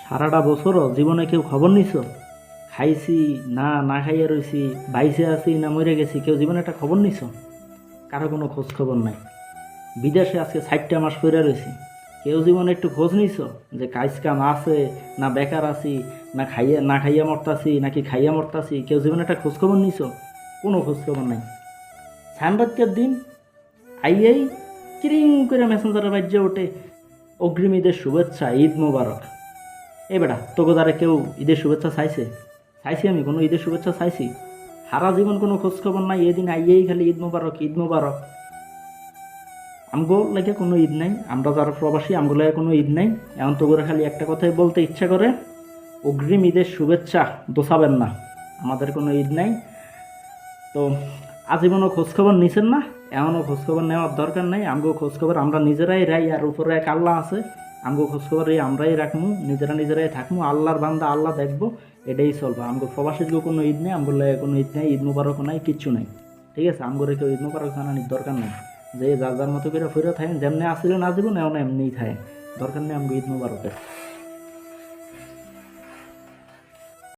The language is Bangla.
সারাটা বছরও জীবনে কেউ খবর নিছ? খাইছি না না খাইয়া রইছি, বাইসে আছি না মরে গেছি, কেউ জীবনে একটা খবর নিছ? কারো কোনো খোঁজ খবর নাই। বিদেশে আজকে 60টা মাস পড়ে রয়েছি, কেউ জীবনে একটু খোঁজ নিছ যে কাজ কাম আছে না বেকার আছি, না খাইয়া মরতাছি নাকি খাইয়া মরতাছি, কেউ জীবনে একটা খোঁজ খবর নিছ? কোনো খোঁজ খবর নাই। সানরাতের দিন আইয়াই কিরিং করে মেসেঞ্জারে বাজ্যে ওঠে অগ্রিম ঈদের শুভেচ্ছা, ঈদ মোবারক। এই বেটা, তোকে দ্বারা কেউ ঈদের শুভেচ্ছা চাইছে? চাইছি আমি কোনো ঈদের শুভেচ্ছা চাইছি? সারা জীবন কোনো খোঁজ খবর নাই, এদিন আইয়েই খালি ঈদ মোবারক ঈদ মোবারক। আমগো লাগে কোনো ঈদ নাই, আমরা যারা প্রবাসী আমগো লাগে কোনো ঈদ নাই। এখন তো করে খালি একটা কথাই বলতে ইচ্ছা করে, অগ্রিম ঈদের শুভেচ্ছা দোসাবেন না, আমাদের কোনো ঈদ নাই। তো আজীবনও খোঁজখবর নিছেন না, এমনও খোঁজখবর নেওয়ার দরকার নাই। আমগো খোঁজখবর আমরা নিজেরাই রাই, আর উপরে এক আল্লাহ আছে। আমগো খোঁজখবর এই আমরাই রাখবো, নিজেরাই থাকবো, আল্লাহর বান্দা আল্লাহ দেখবো, এটাই চলবে। আমগো প্রবাসীর কোনো ঈদ নেই, আমগোর লাগে কোনো ঈদ নেই, ঈদ মুবারকও নাই, কিচ্ছু নাই। ঠিক আছে, আমগোরে কেউ ঈদ মুবারক জানানির দরকার নাই। যে যার যার মতো করে ফিরে থাকেন, যেমনি আসছিলেন আজীবন এমন এমনিই থাকেন, দরকার নেই আমগো ঈদ মুবারকের।